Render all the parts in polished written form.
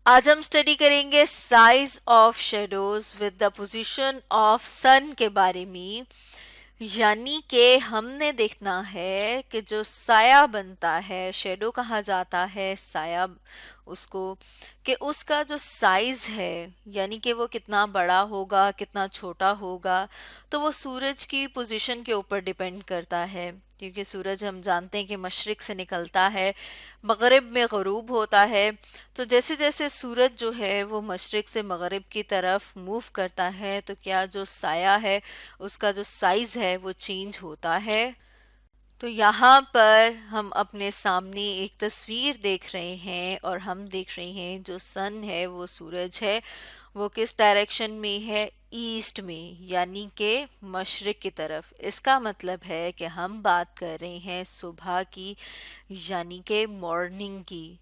آج ہم اسٹڈی کریں گے size of shadows with the position of sun کے بارے میں، یعنی کہ ہم نے دیکھنا ہے کہ جو سایہ بنتا ہے، شیڈو کہا جاتا ہے سایہ اس کو، کہ اس کا جو سائز ہے یعنی کہ وہ کتنا بڑا ہوگا کتنا چھوٹا ہوگا، تو وہ سورج کی پوزیشن کے اوپر ڈیپینڈ کرتا ہے، کیونکہ سورج ہم جانتے ہیں کہ مشرق سے نکلتا ہے، مغرب میں غروب ہوتا ہے۔ تو جیسے جیسے سورج جو ہے وہ مشرق سے مغرب کی طرف موو کرتا ہے، تو کیا جو سایہ ہے اس کا جو سائز ہے وہ چینج ہوتا ہے۔ تو یہاں پر ہم اپنے سامنے ایک تصویر دیکھ رہے ہیں، اور ہم دیکھ رہے ہیں جو سن ہے، وہ سورج ہے، وہ کس ڈائریکشن میں ہے؟ ایسٹ میں، یعنی کہ مشرق کی طرف۔ اس کا مطلب ہے کہ ہم بات کر رہے ہیں صبح کی، یعنی کہ مارننگ کی۔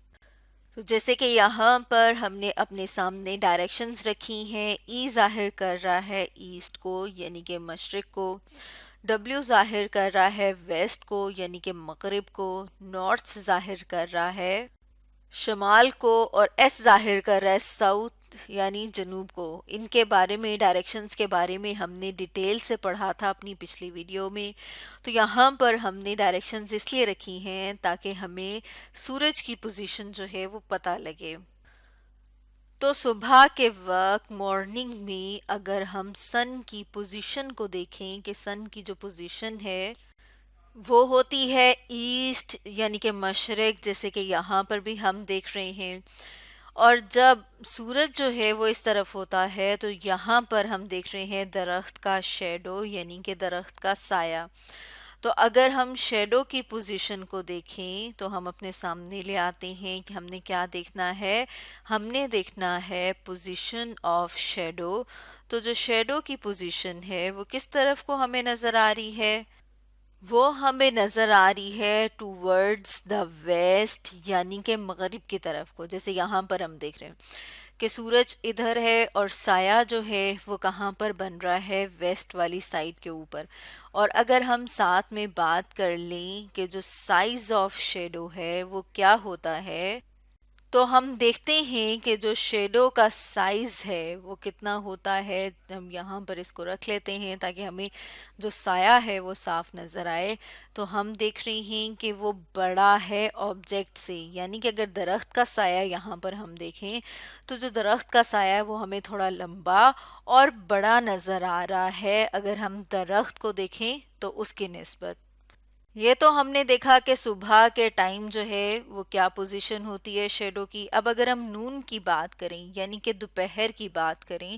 تو جیسے کہ یہاں پر ہم نے اپنے سامنے ڈائریکشنز رکھی ہیں، ای ظاہر کر رہا ہے ایسٹ کو یعنی کہ مشرق کو، ڈبلیو ظاہر کر رہا ہے ویسٹ کو یعنی کہ مغرب کو، نارتھ ظاہر کر رہا ہے شمال کو، اور ایس ظاہر کر رہا ہے ساؤتھ یعنی جنوب کو۔ ان کے بارے میں، ڈائریکشنز کے بارے میں ہم نے ڈیٹیل سے پڑھا تھا اپنی پچھلی ویڈیو میں۔ تو یہاں پر ہم نے ڈائریکشنز اس لیے رکھی ہیں تاکہ ہمیں سورج کی پوزیشن جو ہے وہ پتہ لگے۔ تو صبح کے وقت مارننگ میں اگر ہم سن کی پوزیشن کو دیکھیں کہ سن کی جو پوزیشن ہے وہ ہوتی ہے ایسٹ یعنی کہ مشرق، جیسے کہ یہاں پر بھی ہم دیکھ رہے ہیں، اور جب سورج جو ہے وہ اس طرف ہوتا ہے تو یہاں پر ہم دیکھ رہے ہیں درخت کا شیڈو یعنی کہ درخت کا سایہ۔ تو اگر ہم شیڈو کی پوزیشن کو دیکھیں تو ہم اپنے سامنے لے آتے ہیں کہ ہم نے کیا دیکھنا ہے، ہم نے دیکھنا ہے پوزیشن آف شیڈو۔ تو جو شیڈو کی پوزیشن ہے وہ کس طرف کو ہمیں نظر آ رہی ہے؟ وہ ہمیں نظر آ رہی ہے ٹوورڈز دا ویسٹ یعنی کہ مغرب کی طرف کو، جیسے یہاں پر ہم دیکھ رہے ہیں کہ سورج ادھر ہے اور سایہ جو ہے وہ کہاں پر بن رہا ہے؟ ویسٹ والی سائڈ کے اوپر۔ اور اگر ہم ساتھ میں بات کر لیں کہ جو سائز آف شیڈو ہے وہ کیا ہوتا ہے، تو ہم دیکھتے ہیں کہ جو شیڈو کا سائز ہے وہ کتنا ہوتا ہے۔ ہم یہاں پر اس کو رکھ لیتے ہیں تاکہ ہمیں جو سایہ ہے وہ صاف نظر آئے۔ تو ہم دیکھ رہے ہیں کہ وہ بڑا ہے آبجیکٹ سے، یعنی کہ اگر درخت کا سایہ یہاں پر ہم دیکھیں تو جو درخت کا سایہ ہے وہ ہمیں تھوڑا لمبا اور بڑا نظر آ رہا ہے اگر ہم درخت کو دیکھیں تو اس کی نسبت۔ یہ تو ہم نے دیکھا کہ صبح کے ٹائم جو ہے وہ کیا پوزیشن ہوتی ہے شیڈو کی۔ اب اگر ہم نون کی بات کریں یعنی کہ دوپہر کی بات کریں،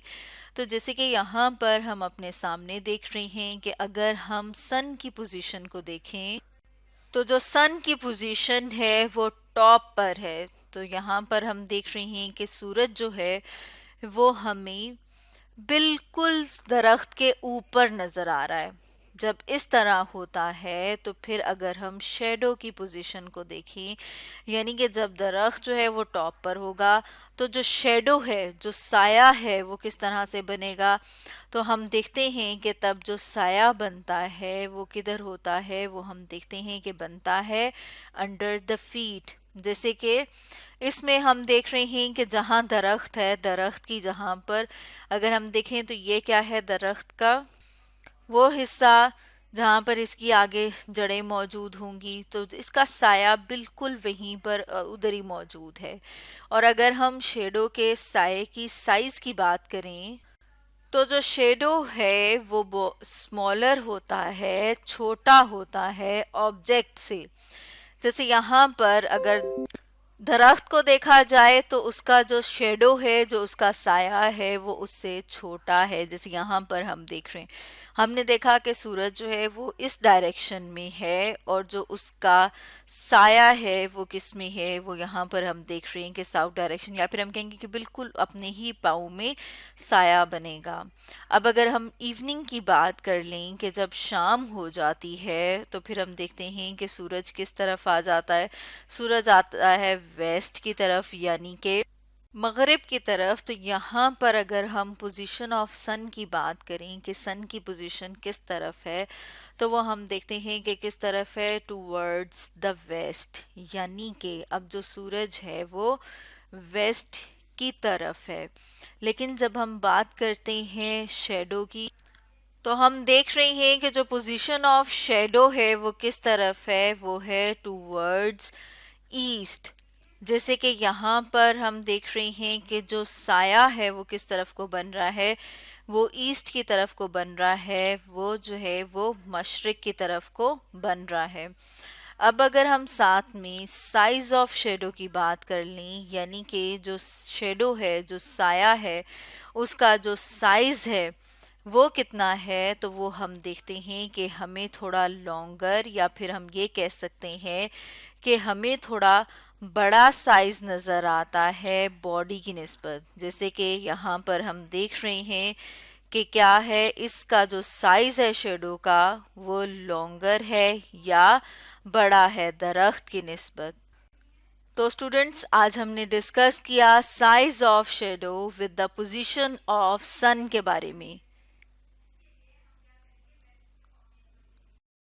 تو جیسے کہ یہاں پر ہم اپنے سامنے دیکھ رہے ہیں کہ اگر ہم سن کی پوزیشن کو دیکھیں تو جو سن کی پوزیشن ہے وہ ٹاپ پر ہے۔ تو یہاں پر ہم دیکھ رہے ہیں کہ سورج جو ہے وہ ہمیں بالکل درخت کے اوپر نظر آ رہا ہے۔ جب اس طرح ہوتا ہے تو پھر اگر ہم شیڈو کی پوزیشن کو دیکھیں، یعنی کہ جب درخت جو ہے وہ ٹاپ پر ہوگا تو جو شیڈو ہے، جو سایہ ہے، وہ کس طرح سے بنے گا؟ تو ہم دیکھتے ہیں کہ تب جو سایہ بنتا ہے وہ کدھر ہوتا ہے؟ وہ ہم دیکھتے ہیں کہ بنتا ہے انڈر دا فیٹ۔ جیسے کہ اس میں ہم دیکھ رہے ہیں کہ جہاں درخت ہے، درخت کی جہاں پر اگر ہم دیکھیں تو یہ کیا ہے؟ درخت کا وہ حصہ جہاں پر اس کی آگے جڑیں موجود ہوں گی، تو اس کا سایہ بالکل وہیں پر ادھر ہی موجود ہے۔ اور اگر ہم شیڈو کے سائے کی سائز کی بات کریں تو جو شیڈو ہے وہ اسمالر ہوتا ہے، چھوٹا ہوتا ہے آبجیکٹ سے۔ جیسے یہاں پر اگر درخت کو دیکھا جائے تو اس کا جو شیڈو ہے، جو اس کا سایہ ہے، وہ اس سے چھوٹا ہے، جیسے یہاں پر ہم دیکھ رہے ہیں۔ ہم نے دیکھا کہ سورج جو ہے وہ اس ڈائریکشن میں ہے، اور جو اس کا سایہ ہے وہ کس میں ہے؟ وہ یہاں پر ہم دیکھ رہے ہیں کہ ساؤتھ ڈائریکشن، یا پھر ہم کہیں گے کہ بالکل اپنے ہی پاؤں میں سایہ بنے گا۔ اب اگر ہم ایوننگ کی بات کر لیں کہ جب شام ہو جاتی ہے تو پھر ہم دیکھتے ہیں کہ سورج کس طرف آ جاتا ہے؟ سورج آتا ہے ویسٹ کی طرف یعنی کہ مغرب کی طرف۔ تو یہاں پر اگر ہم پوزیشن آف سن کی بات کریں کہ سن کی پوزیشن کس طرف ہے، تو وہ ہم دیکھتے ہیں کہ کس طرف ہے؟ ٹوورڈز دا ویسٹ، یعنی کہ اب جو سورج ہے وہ ویسٹ کی طرف ہے. لیکن جب ہم بات کرتے ہیں شیڈو کی تو ہم دیکھ رہے ہیں کہ جو پوزیشن آف شیڈو ہے وہ کس طرف ہے، وہ ہے ٹوورڈز ایسٹ. جیسے کہ یہاں پر ہم دیکھ رہے ہیں کہ جو سایہ ہے وہ کس طرف کو بن رہا ہے، وہ ایسٹ کی طرف کو بن رہا ہے، وہ جو ہے وہ مشرق کی طرف کو بن رہا ہے. اب اگر ہم ساتھ میں سائز آف شیڈو کی بات کر لیں، یعنی کہ جو شیڈو ہے، جو سایہ ہے، اس کا جو سائز ہے وہ کتنا ہے، تو وہ ہم دیکھتے ہیں کہ ہمیں تھوڑا لانگر یا پھر ہم یہ کہہ سکتے ہیں کہ ہمیں تھوڑا بڑا سائز نظر آتا ہے باڈی کی نسبت. جیسے کہ یہاں پر ہم دیکھ رہے ہیں کہ کیا ہے، اس کا جو سائز ہے شیڈو کا وہ لانگر ہے یا بڑا ہے درخت کی نسبت. تو اسٹوڈنٹس آج ہم نے ڈسکس کیا size of shadow with the position of sun کے بارے میں.